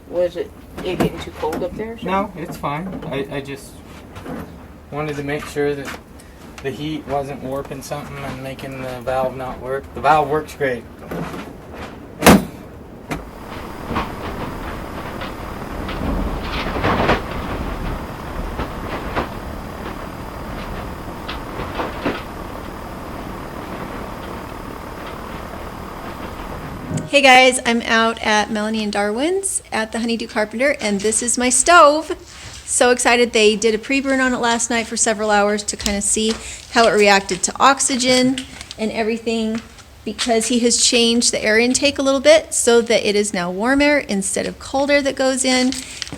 Was it getting too cold up there? No, it's fine. I just wanted to make sure that the heat wasn't warping something and making the valve not work. The valve works great. Hey guys, I'm out at Melanie and Darwin's at the Honeydew Carpenter, and this is my stove. So excited. They did a pre-burn on it last night for several hours to kind of see how it reacted to oxygen and everything, because he has changed the air intake a little bit so that it is now warm air instead of cold air that goes in,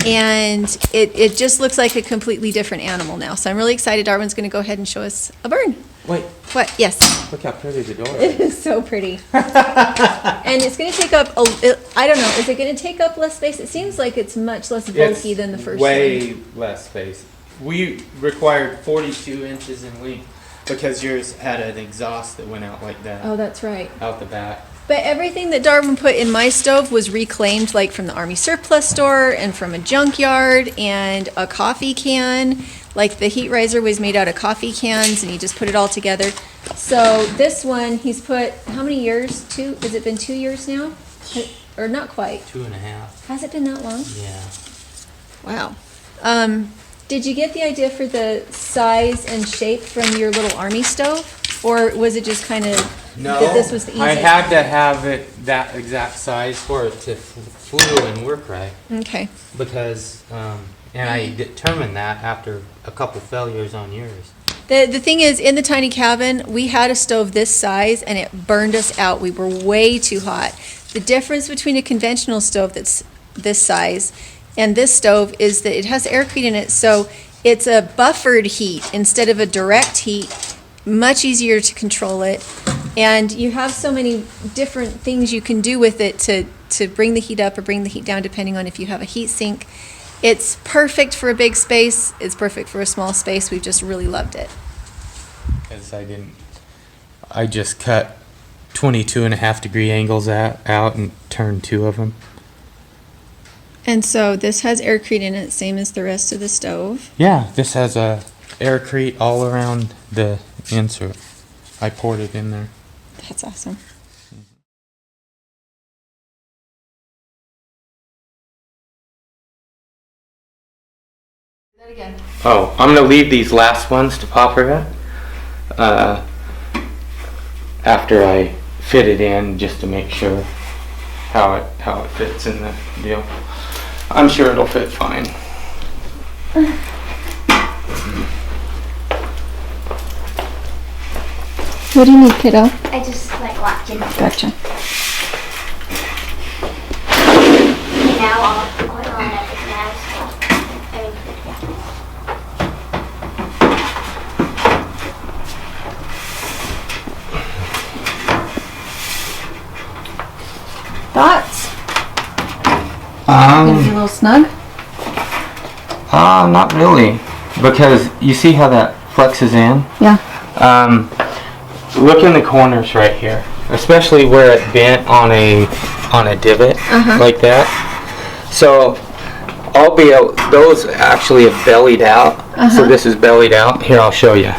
and it just looks like a completely different animal now. So I'm really excited. Darwin's going to go ahead and show us a burn. Wait. What? Yes. Look how pretty the door It is so pretty. And it's going to take up, I don't know, is it going to take up less space? It seems like it's much less bulky than the first way one. less space. We required 42 inches in length because yours had an exhaust that went out like that. Oh, that's right. Out the back. But everything that Darwin put in my stove was reclaimed, like from the Army surplus store and from a junkyard and a coffee can. Like the heat riser was made out of coffee cans, and he just put it all together. So this one, he's put, how many years? Has it been 2 years now? Or not quite. 2.5. Has it been that long? Yeah. Wow. Did you get the idea for the size and shape from your little Army stove? Or was it just kind of that this was the easiest? I had to have it that exact size for it to flow and work right. Okay. Because, and I determined that after a couple failures on yours. The thing is, in the tiny cabin, we had a stove this size, and it burned us out. We were way too hot. The difference between a conventional stove that's this size and this stove is that it has Aircrete in it, so it's a buffered heat instead of a direct heat. Much easier to control it, and you have so many different things you can do with it to bring the heat up or bring the heat down, depending on if you have a heat sink. It's perfect for a big space. It's perfect for a small space. We've just really loved it. Because I just cut 22.5-degree angles out and turned 2 of them. And so this has Aircrete in it, same as the rest of the stove. Yeah, this has a Aircrete all around the insert. I poured it in there. That's awesome. Do that again. Oh, I'm gonna leave these last ones to Papa after I fit it in, just to make sure how it fits in the deal. I'm sure it'll fit fine. What do you need, kiddo? I just like watching. Gotcha. Okay, now I'll put on it now. So, I mean, Thoughts? Is it a little snug? Not really, because you see how that flexes in? Yeah. Look in the corners right here, especially where it bent on a divot like that. So those actually have bellied out. So this is bellied out. Here, I'll show you.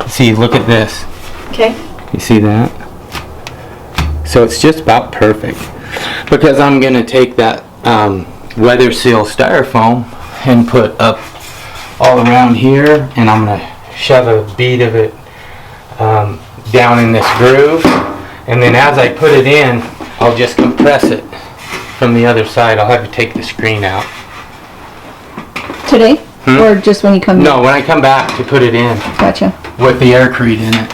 See, look at this. Okay. You see that? So it's just about perfect. Because I'm going to take that weather seal styrofoam and put up all around here, and I'm going to shove a bead of it down in this groove, and then as I put it in, I'll just compress it from the other side. I'll have to take the screen out. Today? Or just when you come No, when I come back to put it in. Gotcha. With the Aircrete in it.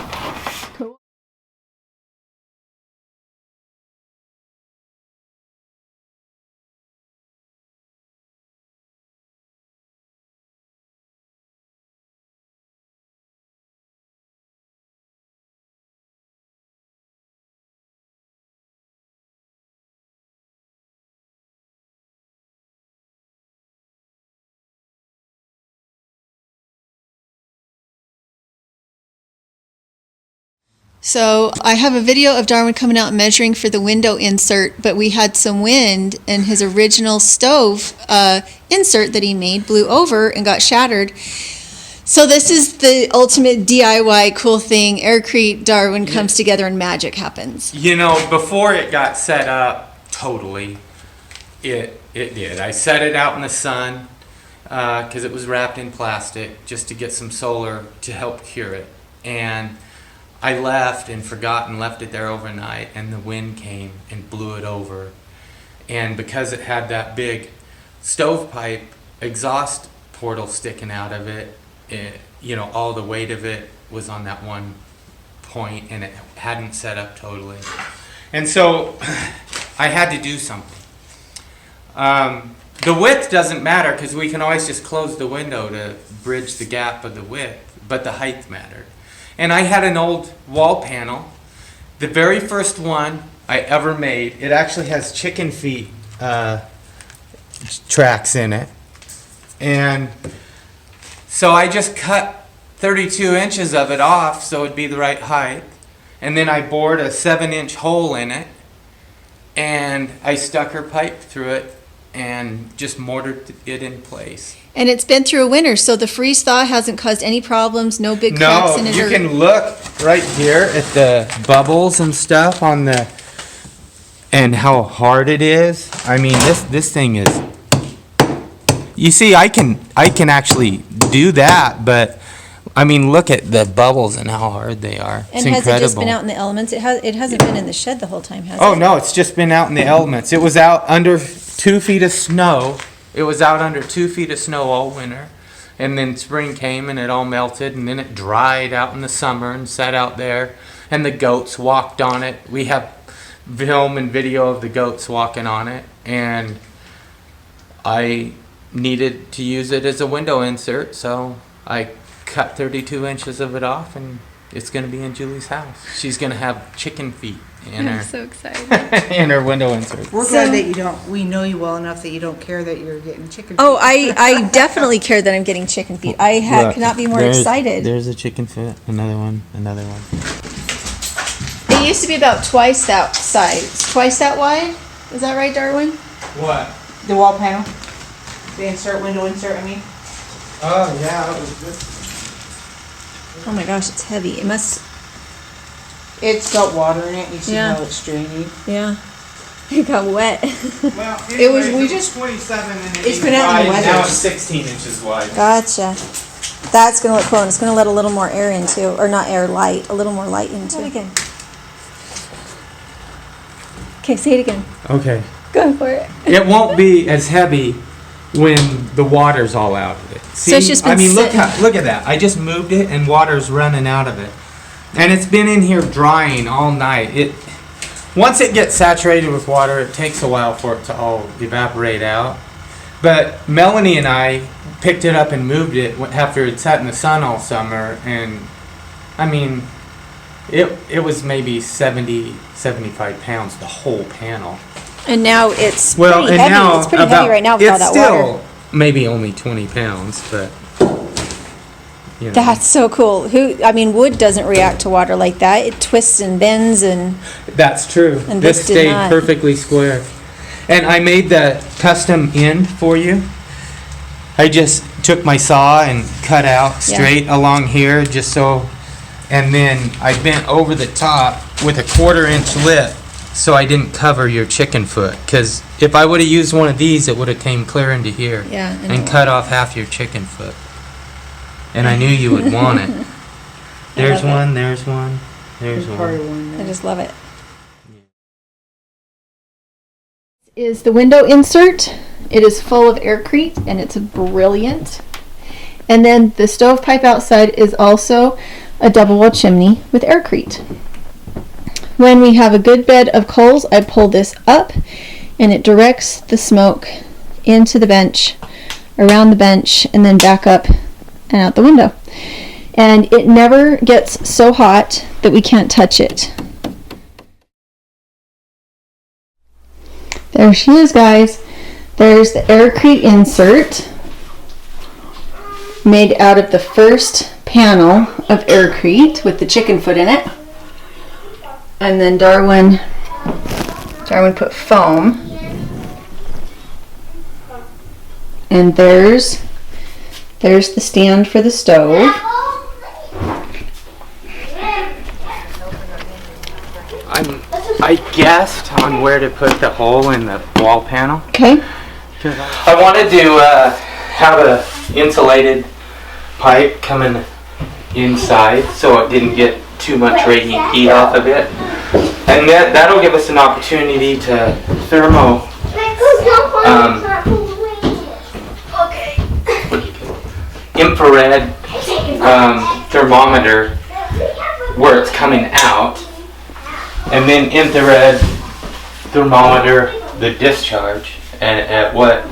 So I have a video of Darwin coming out and measuring for the window insert, but we had some wind and his original stove insert that he made blew over and got shattered. So this is the ultimate DIY cool thing. Aircrete, Darwin comes together and magic happens. You know, before it got set up totally, it did. I set it out in the sun because it was wrapped in plastic just to get some solar to help cure it. And I left and forgot and left it there overnight, and the wind came and blew it over. And because it had that big stovepipe exhaust portal sticking out of it, you know, all the weight of it was on that one point, and it hadn't set up totally. And so I had to do something. The width doesn't matter because we can always just close the window to bridge the gap of the width, but the height mattered. And I had an old wall panel, the very first one I ever made. It actually has chicken feet tracks in it. And so I just cut 32 inches of it off so it'd be the right height. And then I bored a 7-inch hole in it. And I stuck her pipe through it and just mortared it in place. And it's been through a winter, so the freeze thaw hasn't caused any problems, no big cracks in it. No, you can look right here at the bubbles and stuff on the, and how hard it is. I mean, this thing is, you see, I can actually do that, but I mean, look at the bubbles and how hard they are. It's and has incredible. it just been out in the elements? It hasn't been in the shed the whole time, has it? Oh no, it's just been out in the elements. It was out under 2 feet of snow. It was out under 2 feet of snow all winter, and then spring came and it all melted, and then it dried out in the summer and sat out there, and the goats walked on it. We have film and video of the goats walking on it, and I needed to use it as a window insert, so I cut 32 inches of it off, and it's going to be in Julie's house. She's going to have chicken feet in her. I'm so excited. In her window insert. We're glad that you don't, we know you well enough that you don't care that you're getting chicken. Oh, I definitely care that I'm getting chicken feet. I Look, could not be more excited. There's a chicken foot. Another one. It used to be about twice that size, twice that wide. Is that right, Darwin? What? The wall panel, the window insert, I mean. Oh yeah, it was good. Oh my gosh, it's heavy. It must. It's got water in it, you see Yeah. how it's draining. Yeah. It got wet. Well, It was- we just- 27 inches It's been out in the wide. weather. Now it's 16 inches wide. Gotcha. That's gonna look cool, and it's gonna let a little more air into, or not air, light, a little more light into. Again. Okay, say it again. Okay. Go for it. It won't be as heavy when the water's all out of it. See, So it's just been I mean, look sitting. look at that. I just moved it and water's running out of it. And it's been in here drying all night. Once it gets saturated with water, it takes a while for it to all evaporate out. But Melanie and I picked it up and moved it after it sat in the sun all summer, and I mean, it was maybe 70, 75 pounds, the whole panel. And now it's Well, pretty and heavy. now It's pretty heavy right now with all it's that still water. maybe only 20 pounds, but you know. That's so cool. Wood doesn't react to water like that. It twists and bends and. That's true. And this this did stayed not. perfectly square. And I made the custom end for you. I just took my saw and cut out straight along here just so, and then I bent over the top with a 1/4-inch lip so I didn't cover your chicken foot. Because if I would have used one of these, it would have came clear into here Yeah. and cut off half your chicken foot. And I knew you would want it. There's love it. one, there's one, there's Part of one. one. I just love it. Is the window insert. It is full of Aircrete and it's brilliant. And then the stovepipe outside is also a double wall chimney with Aircrete. When we have a good bed of coals, I pull this up and it directs the smoke into the bench, around the bench, and then back up and out the window. And it never gets so hot that we can't touch it. There she is, guys. There's the Aircrete insert made out of the first panel of Aircrete with the chicken foot in it. And then Darwin put foam. And there's the stand for the stove. I guessed on where to put the hole in the wall panel. Okay. I wanted to have a insulated pipe coming inside so it didn't get too much radiant heat off of it. And that'll give us an opportunity to infrared thermometer where it's coming out, and then infrared thermometer the discharge and at what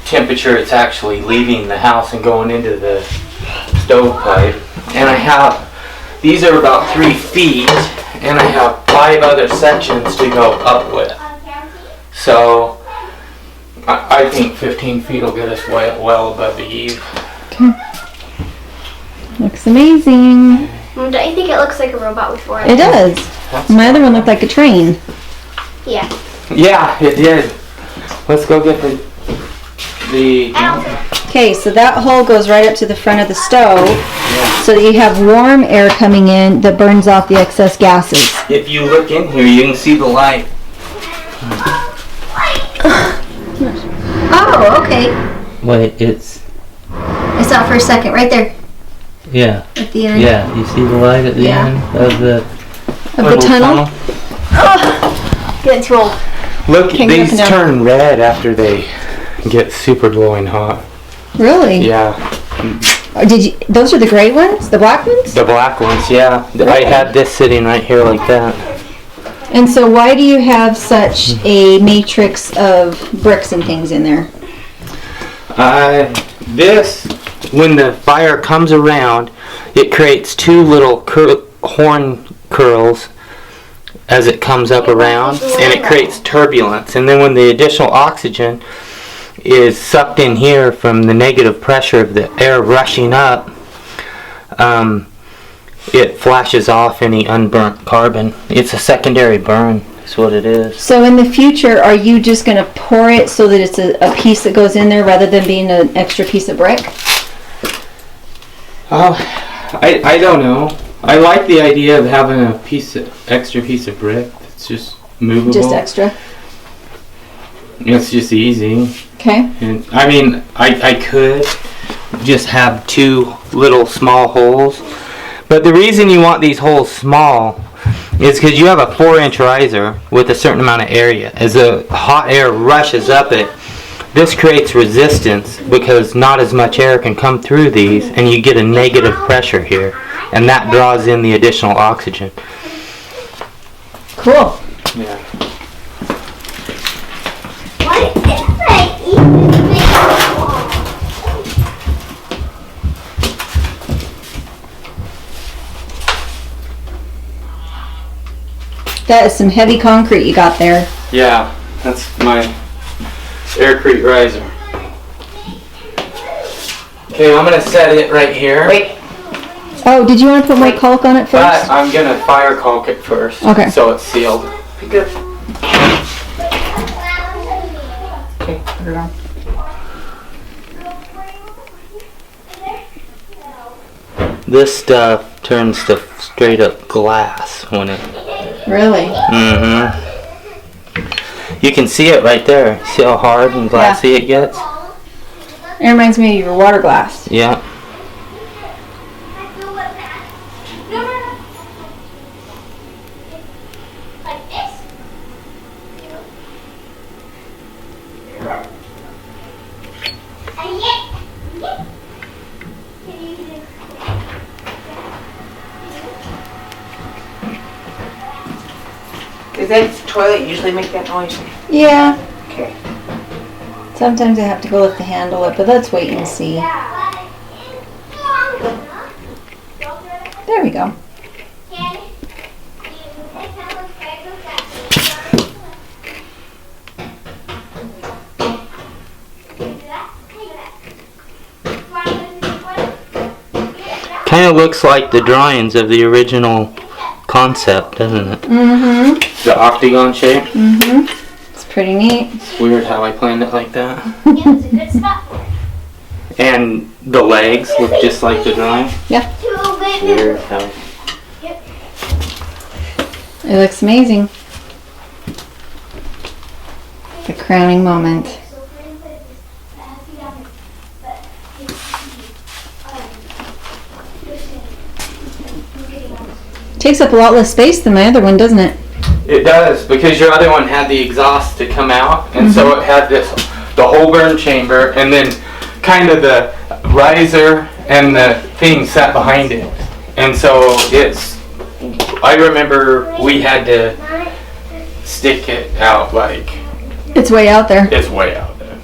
temperature it's actually leaving the house and going into the stovepipe. And these are about 3 feet, and I have 5 other sections to go up with. So I think 15 feet will get us well above the eave. Okay. Looks amazing. Don't you think it looks like a robot before? It does. My other one looked like a train. Yeah. Yeah, it did. Let's go get the. Okay, so that hole goes right up to the front of the stove, Yeah. so that you have warm air coming in that burns off the excess gases. If you look in here, you can see the light. Oh, okay. Wait, it's. I saw it for a second, right there Yeah. at the end. Yeah, you see the light at the Yeah. end of the Of the tunnel. Getting too old. Look, Can't get up these and down. turn red after they get super glowing hot. Really? Yeah, Those are the gray ones? The black ones? the black ones. Yeah, I had this sitting right here like that. And so why do you have such a matrix of bricks and things in there? This, when the fire comes around, it creates 2 little horn curls as it comes up around, and it creates turbulence. And then when the additional oxygen is sucked in here from the negative pressure of the air rushing up, it flashes off any unburnt carbon. It's a secondary burn, is what it is. So in the future, are you just going to pour it so that it's a piece that goes in there rather than being an extra piece of brick? Oh, I don't know. I like the idea of having a extra piece of brick. It's just movable. Just extra? It's just easy. Okay. And I mean, I could just have 2 little small holes. But the reason you want these holes small is because you have a 4-inch riser with a certain amount of area. As the hot air rushes up it, this creates resistance because not as much air can come through these, and you get a negative pressure here, and that draws in the additional oxygen. Cool. Yeah. What if I eat this big That is some heavy concrete you got there. Yeah, that's my Aircrete riser. Okay, I'm gonna set it right here. Wait, Oh, did you want to put white caulk on it But first? I'm gonna fire caulk it first. Okay. So it's sealed. good. Okay, put it on. This stuff turns to straight up glass when it. Really? Mm-hmm. You can see it right there. See how hard and glassy it gets? It reminds me of your water glass. Yeah. like this? Does that toilet usually make that noise? Yeah. Okay. Sometimes I have to go lift the handle up, but let's wait and see. There we go. Kind of looks like the drawings of the original concept, doesn't it? Mm-hmm. The octagon shape. Mm-hmm. It's pretty neat. It's weird how I planned it like that. Yeah, it's a good spot for it. And the legs look just like the drawing. Yeah. It's weird how. It looks amazing. The crowning moment. Takes up a lot less space than my other one, doesn't it? It does, because your other one had the exhaust to come out, and so it had the whole burn chamber, and then kind of the riser and the thing sat behind it. And so I remember we had to stick it out like It's way out there. it's way out there.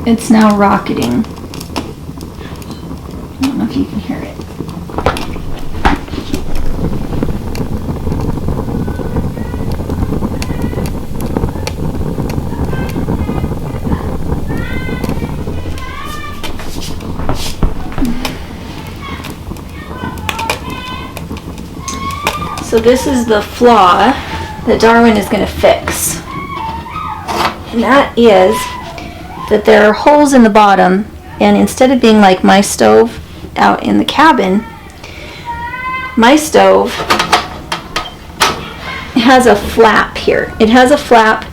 It's now rocketing. I don't know if you can hear it. So this is the flaw that Darwin is going to fix. And that is that there are holes in the bottom, and instead of being like my stove out in the cabin, my stove has a flap here. It has a flap,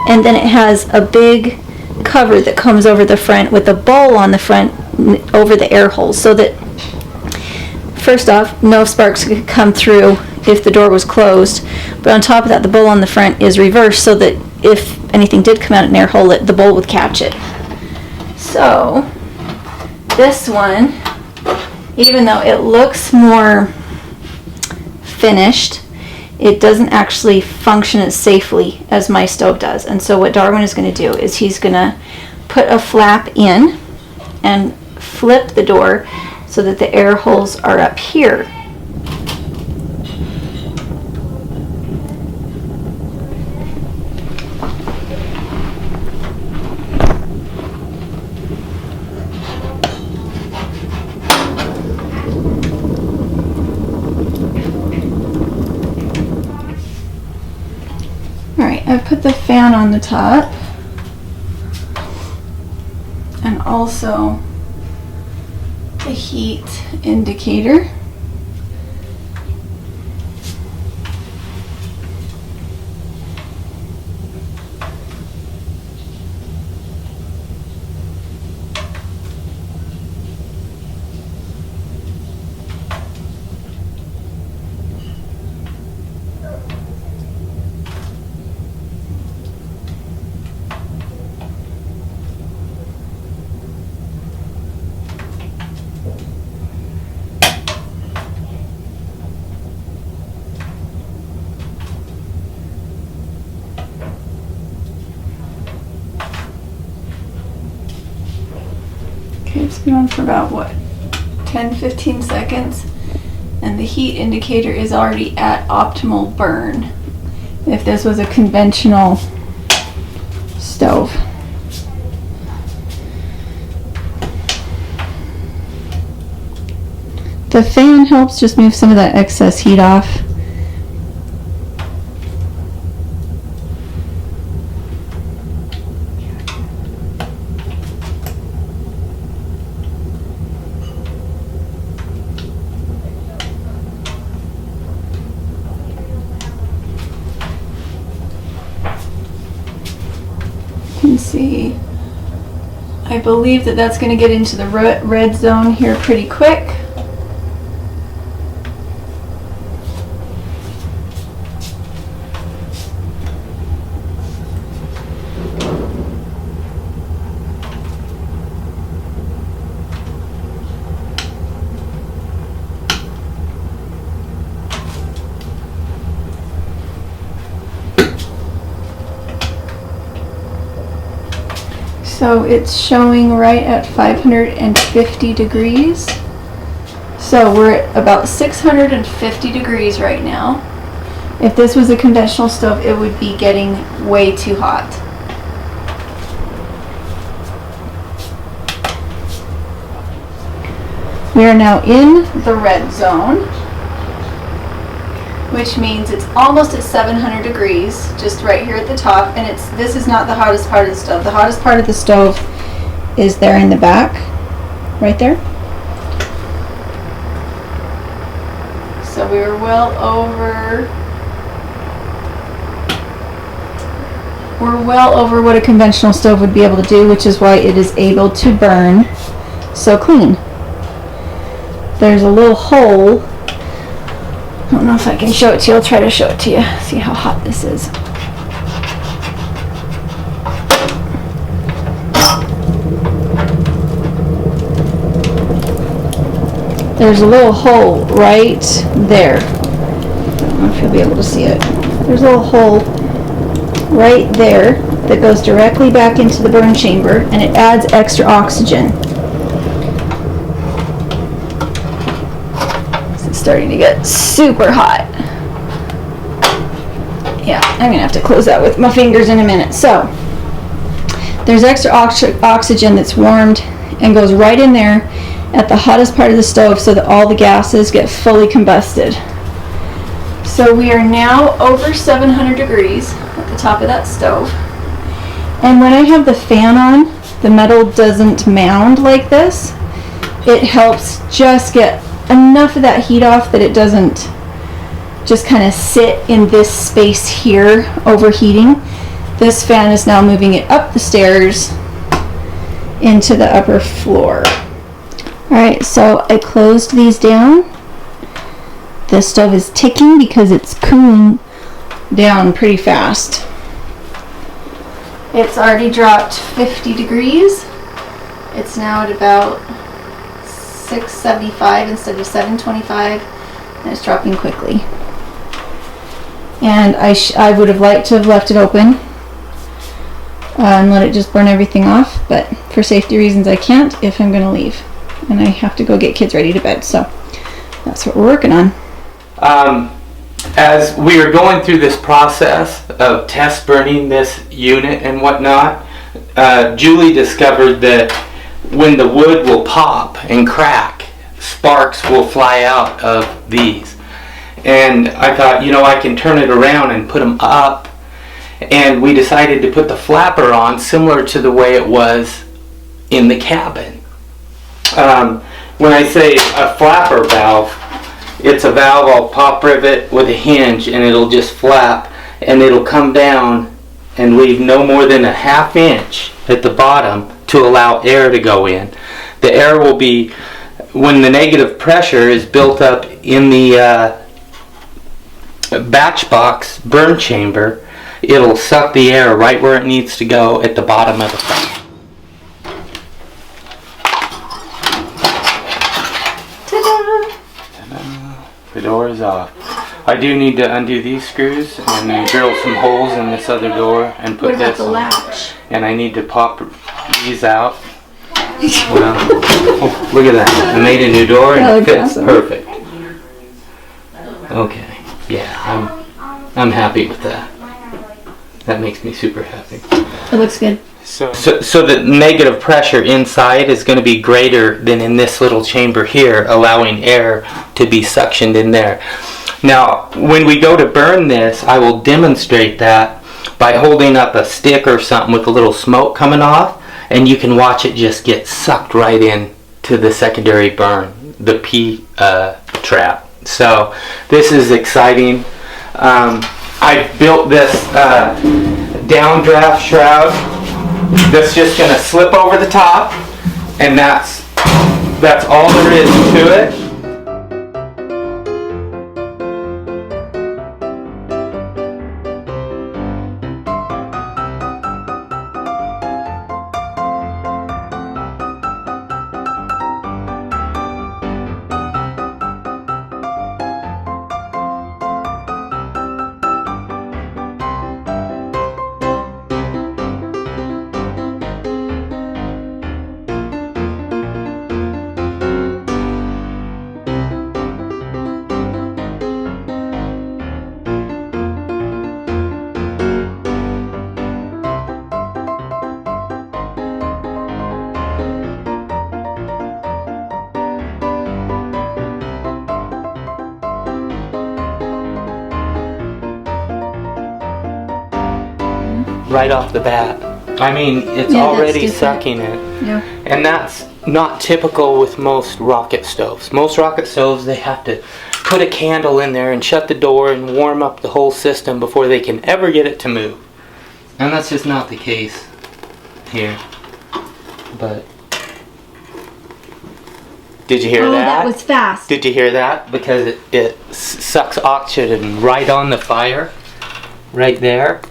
and then it has a big cover that comes over the front with a bowl on the front over the air holes, so that first off, no sparks could come through if the door was closed. But on top of that, the bowl on the front is reversed so that if anything did come out an air hole, the bowl would catch it. So this one, even though it looks more finished, it doesn't actually function as safely as my stove does. And so what Darwin is going to do is he's going to put a flap in and flip the door so that the air holes are up here. Alright, I've put the fan on the top and also the heat indicator. been on for about what, 10-15 seconds, and the heat indicator is already at optimal burn if this was a conventional stove. The fan helps just move some of that excess heat off. You can see, I believe that that's going to get into the red zone here pretty quick. So it's showing right at 550 degrees. So we're at about 650 degrees right now. If this was a conventional stove, it would be getting way too hot. We are now in the red zone, which means it's almost at 700 degrees, just right here at the top, and this is not the hottest part of the stove. The hottest part of the stove is there in the back, right there. So we were well over what a conventional stove would be able to do, which is why it is able to burn so clean. There's a little hole. I don't know if I can show it to you. I'll try to show it to you. See how hot this is. There's a little hole right there. I don't know if you'll be able to see it. There's a little hole right there that goes directly back into the burn chamber, and it adds extra oxygen. Starting to get super hot. Yeah, I'm gonna have to close that with my fingers in a minute. So there's extra oxygen that's warmed and goes right in there at the hottest part of the stove so that all the gases get fully combusted. So we are now over 700 degrees at the top of that stove. And when I have the fan on, the metal doesn't mound like this. It helps just get enough of that heat off that it doesn't just kind of sit in this space here overheating. This fan is now moving it up the stairs into the upper floor. Alright, so I closed these down. The stove is ticking because it's cooling down pretty fast. It's already dropped 50 degrees. It's now at about 675 instead of 725, and it's dropping quickly. And I would have liked to have left it open and let it just burn everything off, but for safety reasons I can't if I'm going to leave. And I have to go get kids ready to bed, so that's what we're working on. As we were going through this process of test burning this unit and whatnot, Julie discovered that when the wood will pop and crack, sparks will fly out of these. And I thought, you know, I can turn it around and put them up. And we decided to put the flapper on similar to the way it was in the cabin. When I say a flapper valve, it's a valve I'll pop rivet with a hinge and it'll just flap and it'll come down and leave no more than a half inch at the bottom to allow air to go in. The air will be, when the negative pressure is built up in the batch box burn chamber, it'll suck the air right where it needs to go at the bottom of the fan. The door is off. I do need to undo these screws and then drill some holes in this other door and put this on. Latch? And I need to pop these out Well, oh, look at that. I made a new door and it fits perfect. Okay. Yeah, I'm happy with that. That makes me super happy. It looks good. So the negative pressure inside is going to be greater than in this little chamber here, allowing air to be suctioned in there. Now, when we go to burn this, I will demonstrate that by holding up a stick or something with a little smoke coming off, and you can watch it just get sucked right in to the secondary burn, the P trap. So this is exciting. I built this downdraft shroud that's just going to slip over the top, and that's all there is to it. Right off the bat. I mean, it's Yeah, already that's different. sucking it. Yeah. And that's not typical with most rocket stoves. Most rocket stoves, they have to put a candle in there and shut the door and warm up the whole system before they can ever get it to move. And that's just not the case here. But did you hear that? That was fast. Did you hear that? Because it sucks oxygen right on the fire, right there.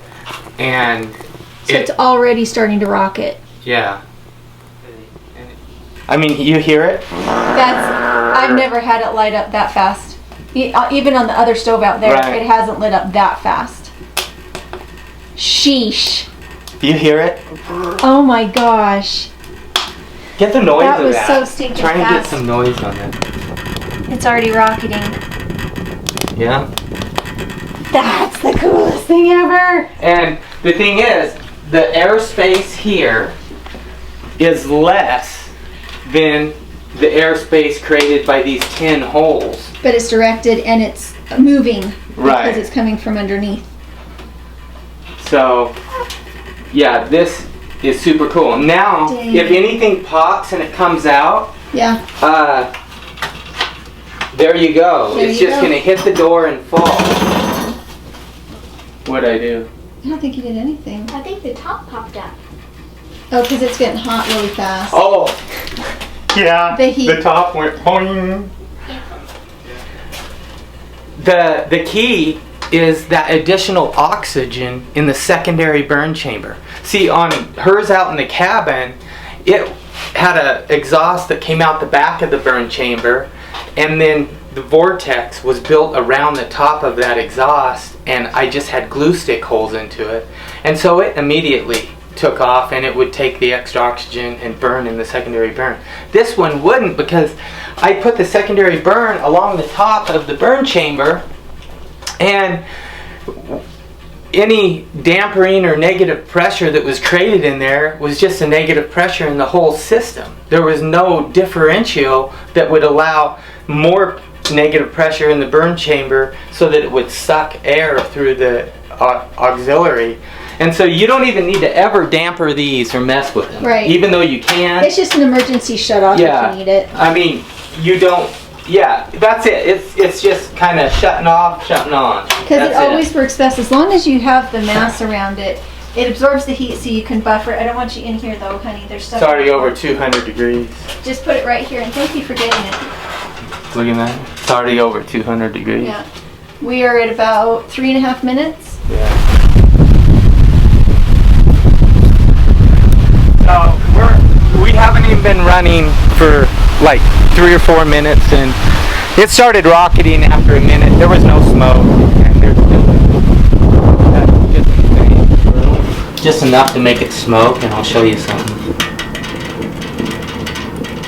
And So it's already starting to rocket. yeah. I mean, you hear it? I've never had it light up that fast. Even on the other stove out there, Right. it hasn't lit up that fast. Sheesh. You hear it? Oh my gosh. Get the noise That of was that. so stinking Try and get fast. some noise on it. It's already rocketing. Yeah? That's the coolest thing ever. And the thing is, the airspace here is less than the airspace created by these 10 holes. But it's directed and it's moving Right. because it's coming from underneath. So, yeah, this is super cool. Now, Dang. if anything pops and it comes out, Yeah. there you go. There It's you just go. gonna hit the door and fall. What'd I do? I don't think you did anything. I think the top popped up. Oh, because it's getting hot really fast. Oh, yeah. The heat. The top went boing. The key is that additional oxygen in the secondary burn chamber. See, on hers out in the cabin, it had an exhaust that came out the back of the burn chamber, and then the vortex was built around the top of that exhaust, and I just had glue stick holes into it. And so it immediately took off, and it would take the extra oxygen and burn in the secondary burn. This one wouldn't, because I put the secondary burn along the top of the burn chamber, and any dampering or negative pressure that was created in there was just a negative pressure in the whole system. There was no differential that would allow more negative pressure in the burn chamber so that it would suck air through the auxiliary. And so you don't even need to ever damper these or mess with them. Right. Even though you can. It's just an emergency shut off Yeah. if you need it. I mean, you don't. Yeah, that's it. It's just kind of shutting off, shutting on. Because it always works best as long as you have the mass around it. It absorbs the heat so you can buffer. I don't want you in here though, honey. There's stuff. It's already over 200 degrees. Just put it right here and thank you for getting it. Look at that. It's already over 200 degrees. Yeah. We are at about 3.5 minutes. Yeah. We haven't even been running for like 3 or 4 minutes, and it started rocketing after a minute. There was no smoke, and there's just enough to make it smoke, and I'll show you something.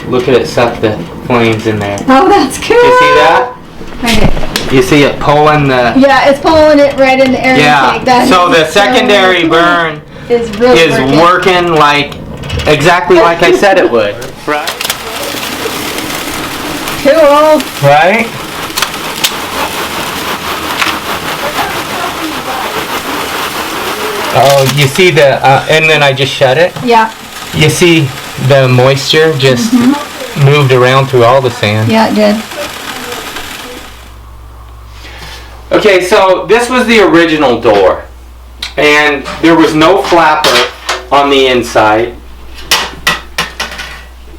Look at it suck the flames in there. Oh, that's cool. You see that? Okay. You see it pulling the... Yeah, it's pulling it right in the air Yeah, intake. That so is the secondary cool. burn is really is working like, exactly like I said it would. Right? Cool. Right? Oh, you see the, and then I just shut it. Yeah. You see the moisture just moved around through all the sand. Yeah, it did. Okay, so this was the original door, and there was no flapper on the inside.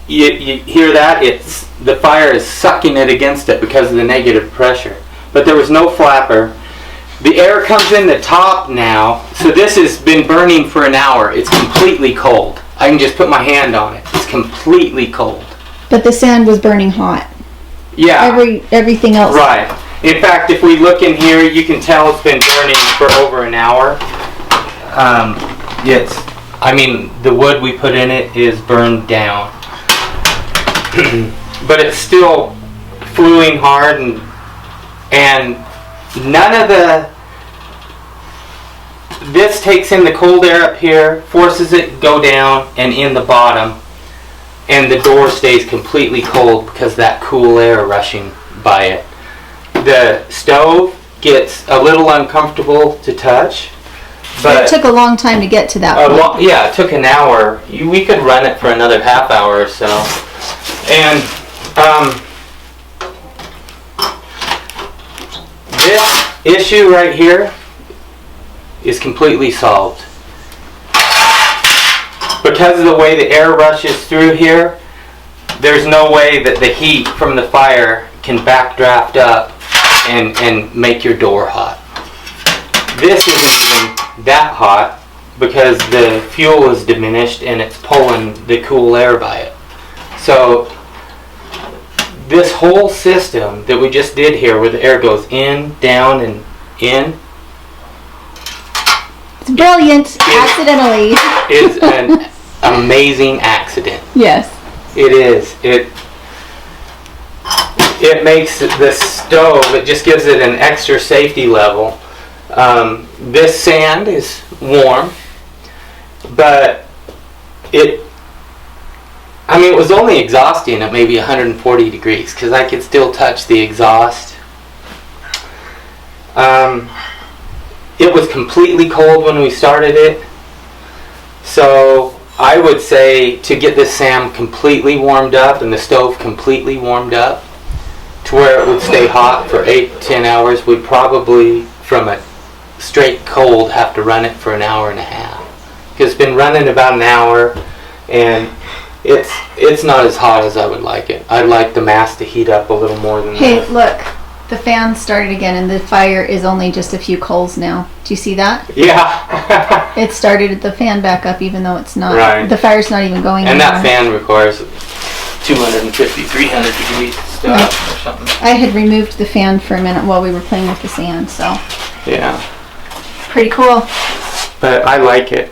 You hear that? It's the fire is sucking it against it because of the negative pressure. But there was no flapper. The air comes in the top now, so this has been burning for an hour. It's completely cold. I can just put my hand on it. It's completely cold. But the sand was burning hot. Yeah. Everything else. Right. In fact, if we look in here, you can tell it's been burning for over an hour. I mean, the wood we put in it is burned down. But it's still fluing hard, and none of this takes in the cold air up here, forces it to go down and in the bottom, and the door stays completely cold because of that cool air rushing by it. The stove gets a little uncomfortable to touch, but it took a long time to get to that point. yeah, it took an hour. We could run it for another half hour or so. And this issue right here is completely solved. Because of the way the air rushes through here, there's no way that the heat from the fire can backdraft up and make your door hot. This isn't even that hot because the fuel is diminished and it's pulling the cool air by it. So this whole system that we just did here, where the air goes in, down, and in, It's brilliant, accidentally. is an amazing accident. Yes. It is. It makes the stove, it just gives it an extra safety level. This sand is warm, but it was only exhausting at maybe 140 degrees because I could still touch the exhaust. It was completely cold when we started it, so I would say to get this sand completely warmed up and the stove completely warmed up to where it would stay hot for 8-10 hours, we'd probably, from a straight cold, have to run it for an hour and a half. Because it's been running about an hour, and it's not as hot as I would like it. I'd like the mass to heat up a little more than Hey, that. look. The fan started again, and the fire is only just a few coals now. Do you see that? Yeah. It started the fan back up, even though it's not. Right. The fire's not even going And anymore. that fan requires 250, 300 degrees stuff or something. I had removed the fan for a minute while we were playing with the sand, so Yeah. pretty cool. But I like it.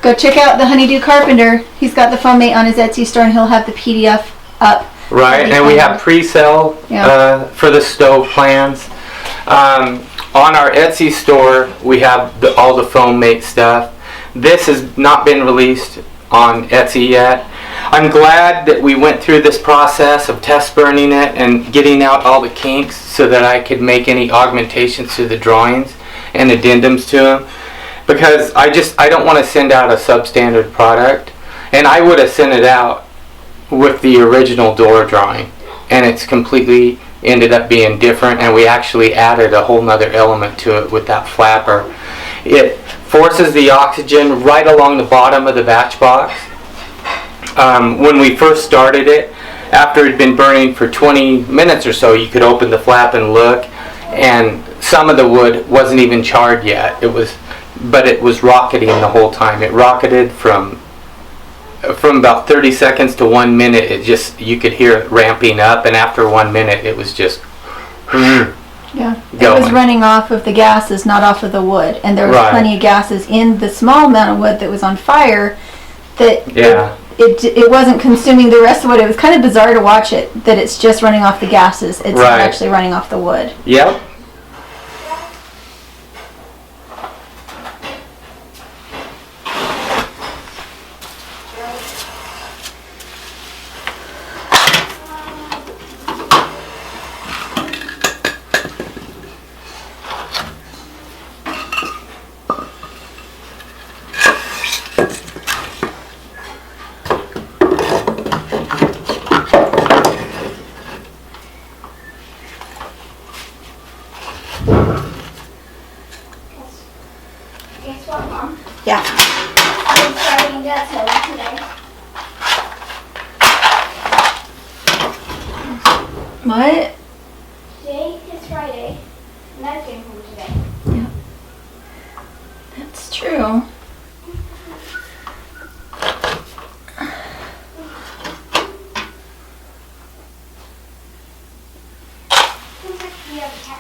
Go check out the Honeydew Carpenter. He's got the foam mate on his Etsy store, and he'll have the PDF up. Right, and we have pre-sale for the stove plans. On our Etsy store, we have all the foam mate stuff. This has not been released on Etsy yet. I'm glad that we went through this process of test burning it and getting out all the kinks so that I could make any augmentations to the drawings and addendums to them. Because I don't want to send out a substandard product. And I would have sent it out with the original door drawing, and it's completely ended up being different, and we actually added a whole nother element to it with that flapper. It forces the oxygen right along the bottom of the batch box. When we first started it, after it had been burning for 20 minutes or so, you could open the flap and look, and some of the wood wasn't even charred yet. But it was rocketing the whole time. It rocketed from about 30 seconds to 1 minute. You could hear it ramping up, and after 1 minute it was just Yeah. It was going. running off of the gases, not off of the wood. And there was Right. plenty of gases in the small amount of wood that was on fire that it wasn't consuming the rest of wood. It was kind of bizarre to watch it, that it's just running off the gases. It's not Right. actually running off the wood. Yep. Guess what, Mom? Yeah. I'm starting that hill today. What? Today is Friday, and I came home today. That's true. Seems like we have a cat.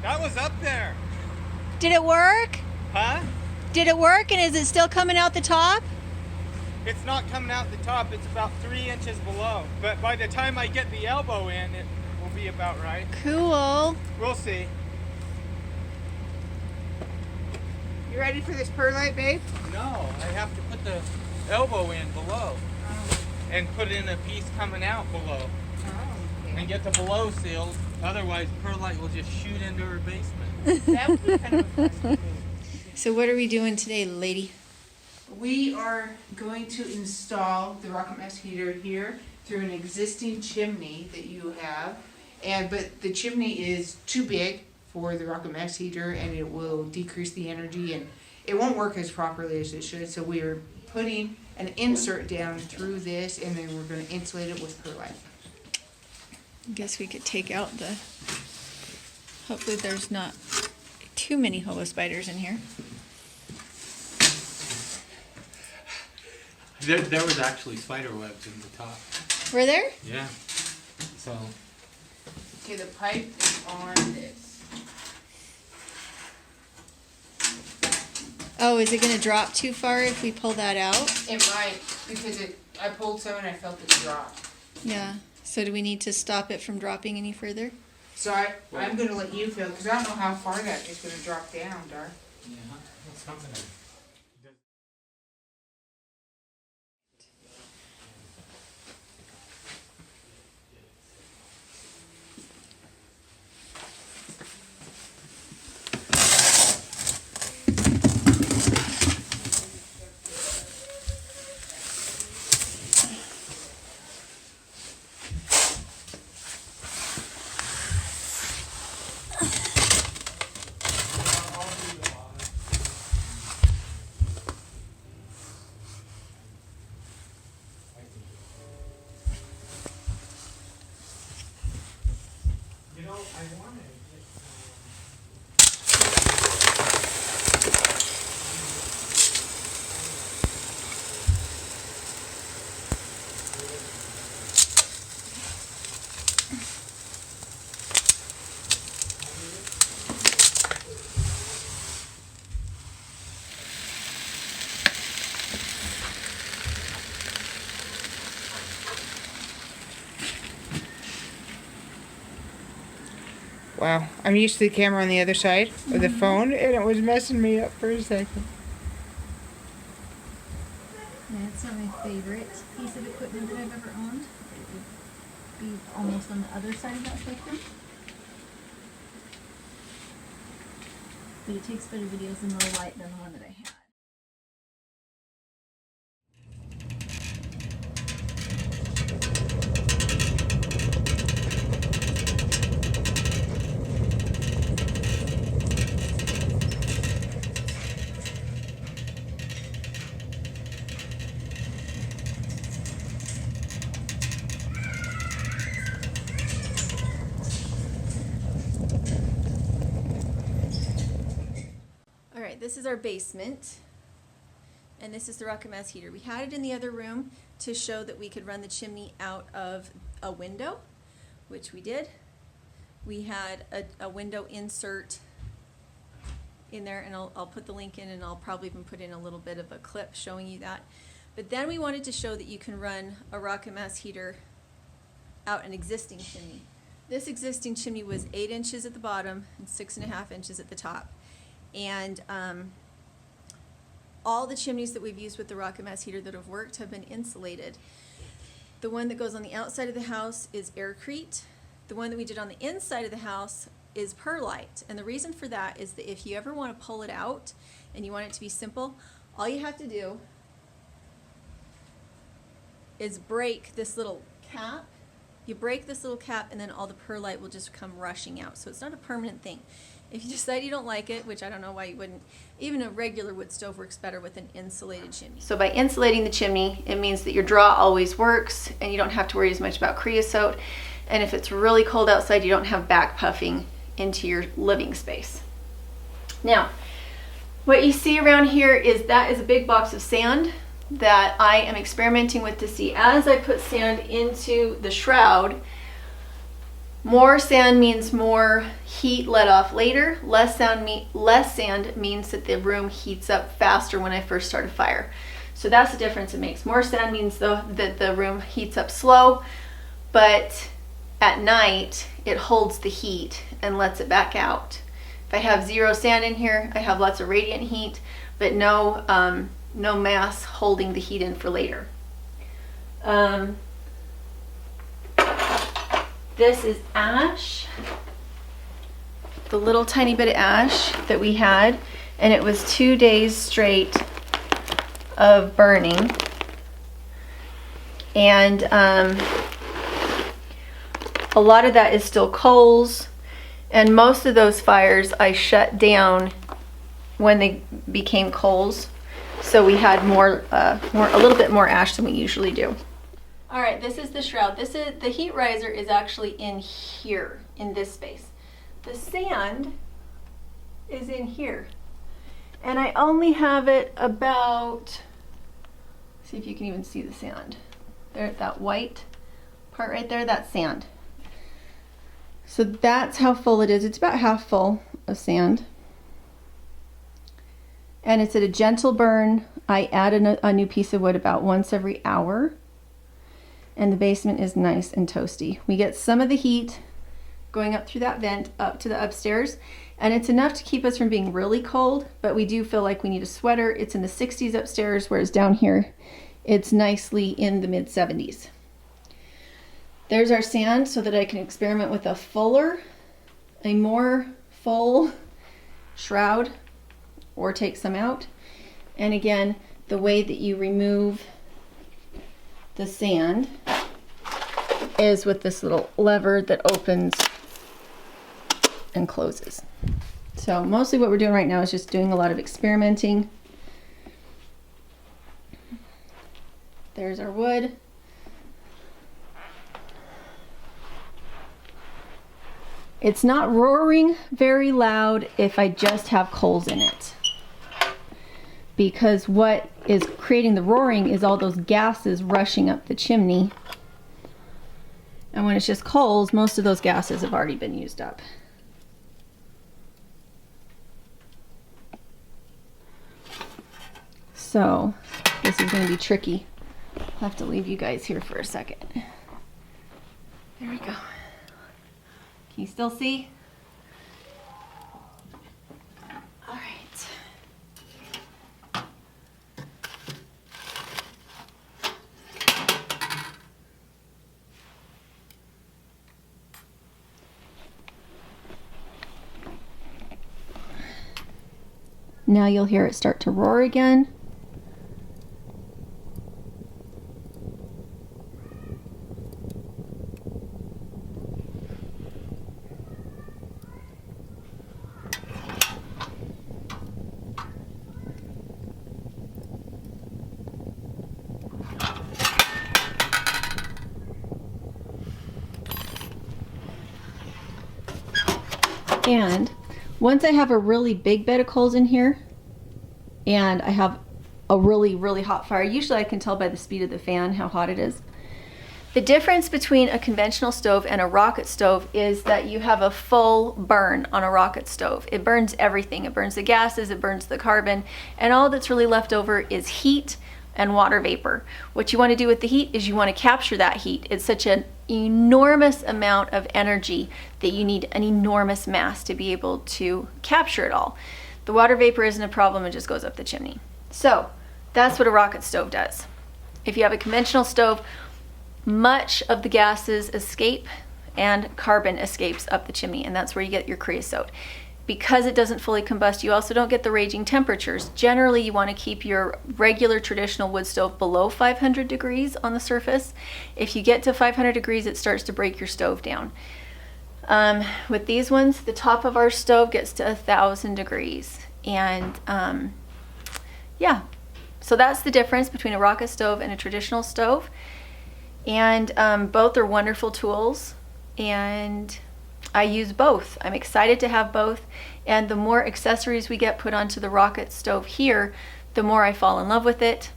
That was up there. Did it work? Huh? Did it work, and is it still coming out the top? It's not coming out the top. It's about 3 inches below. But by the time I get the elbow in, it will be about right. Cool. We'll see. You ready for this perlite, babe? No, I have to put the elbow in below and put in a piece coming out below and get the below sealed. Otherwise, perlite will just shoot into her basement. That would be kind of a fun thing. So what are we doing today, lady? We are going to install the rocket mass heater here through an existing chimney that you have. But the chimney is too big for the rocket mass heater, and it will decrease the energy, and it won't work as properly as it should. So we are putting an insert down through this, and then we're going to insulate it with perlite. I guess we could take out the, hopefully there's not too many hobo spiders in here. There was actually spider webs in the top. Were there? Yeah. So. Okay, the pipe is on this. Oh, is it gonna drop too far if we pull that out? It might, because I pulled some and I felt it drop. Yeah. So do we need to stop it from dropping any further? So I'm going to let you feel, because I don't know how far that is going to drop down, Dar. Yeah, that's something. Wow, I'm used to the camera on the other side of the phone, and it was messing me up for a second. Yeah, it's not my favorite piece of equipment that I've ever owned. It would be almost on the other side of that spectrum. But it takes better videos in low light than the one that I had. this is our basement, and this is the rocket mass heater. We had it in the other room to show that we could run the chimney out of a window, which we did. We had a window insert in there, and I'll put the link in, and I'll probably even put in a little bit of a clip showing you that. But then we wanted to show that you can run a rocket mass heater out an existing chimney. This existing chimney was 8 inches at the bottom and 6.5 inches at the top. And all the chimneys that we've used with the rocket mass heater that have worked have been insulated. The one that goes on the outside of the house is Aircrete. The one that we did on the inside of the house is perlite. And the reason for that is that if you ever want to pull it out and you want it to be simple, all you have to do is break this little cap. You break this little cap and then all the perlite will just come rushing out. So it's not a permanent thing. If you decide you don't like it, which I don't know why you wouldn't, even a regular wood stove works better with an insulated chimney. So by insulating the chimney, it means that your draw always works and you don't have to worry as much about creosote. And if it's really cold outside, you don't have back puffing into your living space. Now, what you see around here is a big box of sand that I am experimenting with to see as I put sand into the shroud. More sand means more heat let off later. Less sand means that the room heats up faster when I first start a fire. So that's the difference it makes. More sand means though that the room heats up slow, but at night it holds the heat and lets it back out. If I have 0 sand in here, I have lots of radiant heat, but no mass holding the heat in for later. This is ash, the little tiny bit of ash that we had, and it was 2 days straight of burning. And a lot of that is still coals, and most of those fires I shut down when they became coals. So we had a little bit more ash than we usually do. All right, this is the shroud. The heat riser is actually in here, in this space. The sand is in here. And I only have it about, see if you can even see the sand. There, that white part right there, that's sand. So that's how full it is. It's about half full of sand. And it's at a gentle burn. I add a new piece of wood about once every hour. And the basement is nice and toasty. We get some of the heat going up through that vent up to the upstairs. And it's enough to keep us from being really cold, but we do feel like we need a sweater. It's in the 60s upstairs, whereas down here, it's nicely in the mid 70s. There's our sand so that I can experiment with a more full shroud, or take some out. And again, the way that you remove the sand is with this little lever that opens and closes. So mostly what we're doing right now is just doing a lot of experimenting. There's our wood. It's not roaring very loud if I just have coals in it, because what is creating the roaring is all those gases rushing up the chimney. And when it's just coals, most of those gases have already been used up. So this is going to be tricky. I'll have to leave you guys here for a second. There we go. Can you still see? All right. Now you'll hear it start to roar again. And once I have a really big bed of coals in here, and I have a really, really hot fire. Usually I can tell by the speed of the fan how hot it is. The difference between a conventional stove and a rocket stove is that you have a full burn on a rocket stove. It burns everything. It burns the gases, it burns the carbon, and all that's really left over is heat and water vapor. What you want to do with the heat is you want to capture that heat. It's such an enormous amount of energy that you need an enormous mass to be able to capture it all. The water vapor isn't a problem, it just goes up the chimney. So that's what a rocket stove does. If you have a conventional stove, much of the gases escape and carbon escapes up the chimney, and that's where you get your creosote. Because it doesn't fully combust, you also don't get the raging temperatures. Generally, you want to keep your regular traditional wood stove below 500 degrees on the surface. If you get to 500 degrees, it starts to break your stove down. With these ones, the top of our stove gets to 1,000 degrees. And yeah, so that's the difference between a rocket stove and a traditional stove. And both are wonderful tools, and I use both. I'm excited to have both, and the more accessories we get put onto the rocket stove here, the more I fall in love with it,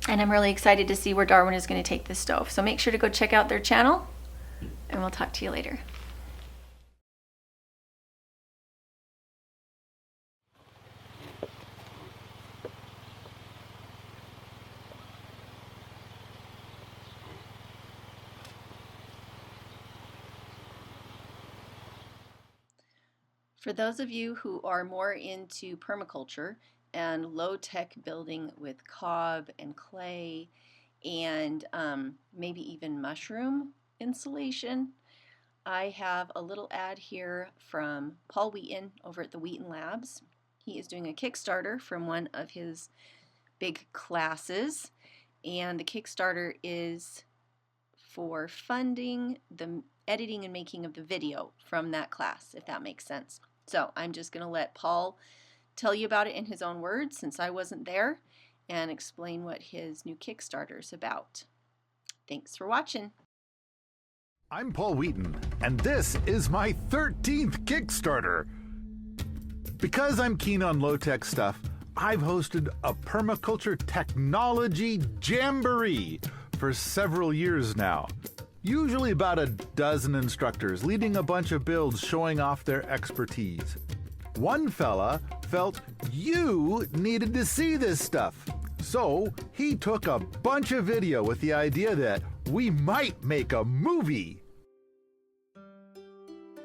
and I'm really excited to see where Darwin is going to take this stove. So make sure to go check out their channel, and we'll talk to you later. For those of you who are more into permaculture and low-tech building with cob and clay and maybe even mushroom insulation, I have a little ad here from Paul Wheaton over at the Wheaton Labs. He is doing a Kickstarter from one of his big classes, and the Kickstarter is for funding the editing and making of the video from that class, if that makes sense. So I'm just going to let Paul tell you about it in his own words, since I wasn't there, and explain what his new Kickstarter is about. Thanks for watching. I'm Paul Wheaton, and this is my 13th Kickstarter. Because I'm keen on low-tech stuff, I've hosted a permaculture technology jamboree for several years now. Usually about a dozen instructors leading a bunch of builds showing off their expertise. One fella felt you needed to see this stuff, so he took a bunch of video with the idea that we might make a movie.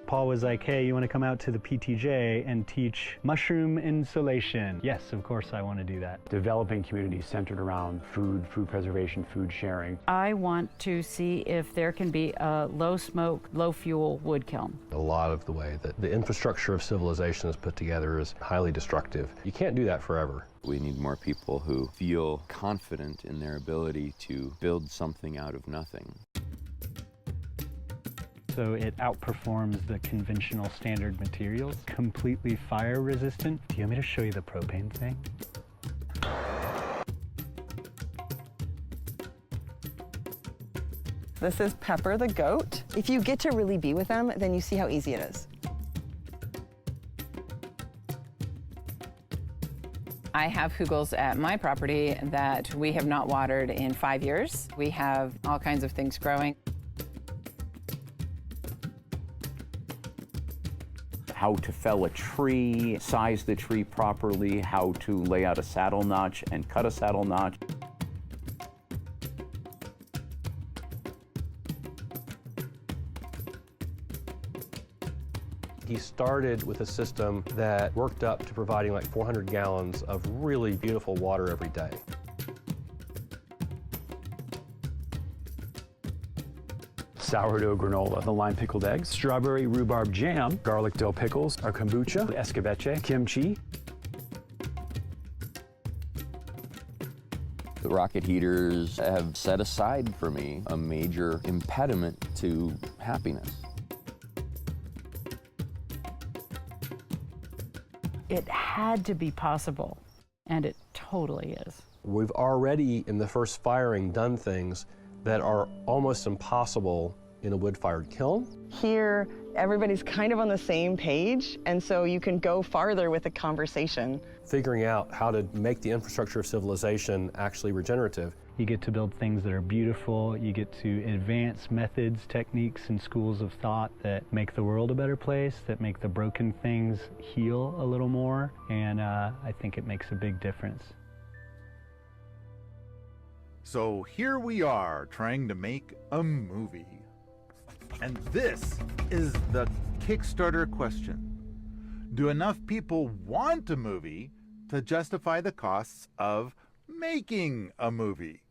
Paul was like, hey, you want to come out to the PTJ and teach mushroom insulation? Yes, of course I want to do that. Developing communities centered around food preservation, food sharing. I want to see if there can be a low smoke, low fuel wood kiln. A lot of the way that the infrastructure of civilization is put together is highly destructive. You can't do that forever. We need more people who feel confident in their ability to build something out of nothing. So it outperforms the conventional standard materials, completely fire resistant. Do you want me to show you the propane thing? This is Pepper the goat. If you get to really be with them, then you see how easy it is. I have hugels at my property that we have not watered in 5 years. We have all kinds of things growing. How to fell a tree, size the tree properly, how to lay out a saddle notch and cut a saddle notch. He started with a system that worked up to providing like 400 gallons of really beautiful water every day. Sourdough granola, the lime pickled eggs, strawberry rhubarb jam, garlic dill pickles, our kombucha, escabeche, kimchi. The rocket heaters have set aside for me a major impediment to happiness. It had to be possible, and it totally is. We've already, in the first firing, done things that are almost impossible in a wood-fired kiln. Here, everybody's kind of on the same page, and so you can go farther with the conversation. Figuring out how to make the infrastructure of civilization actually regenerative. You get to build things that are beautiful. You get to advance methods, techniques, and schools of thought that make the world a better place, that make the broken things heal a little more, and I think it makes a big difference. So here we are trying to make a movie. And this is the Kickstarter question. Do enough people want a movie to justify the costs of making a movie?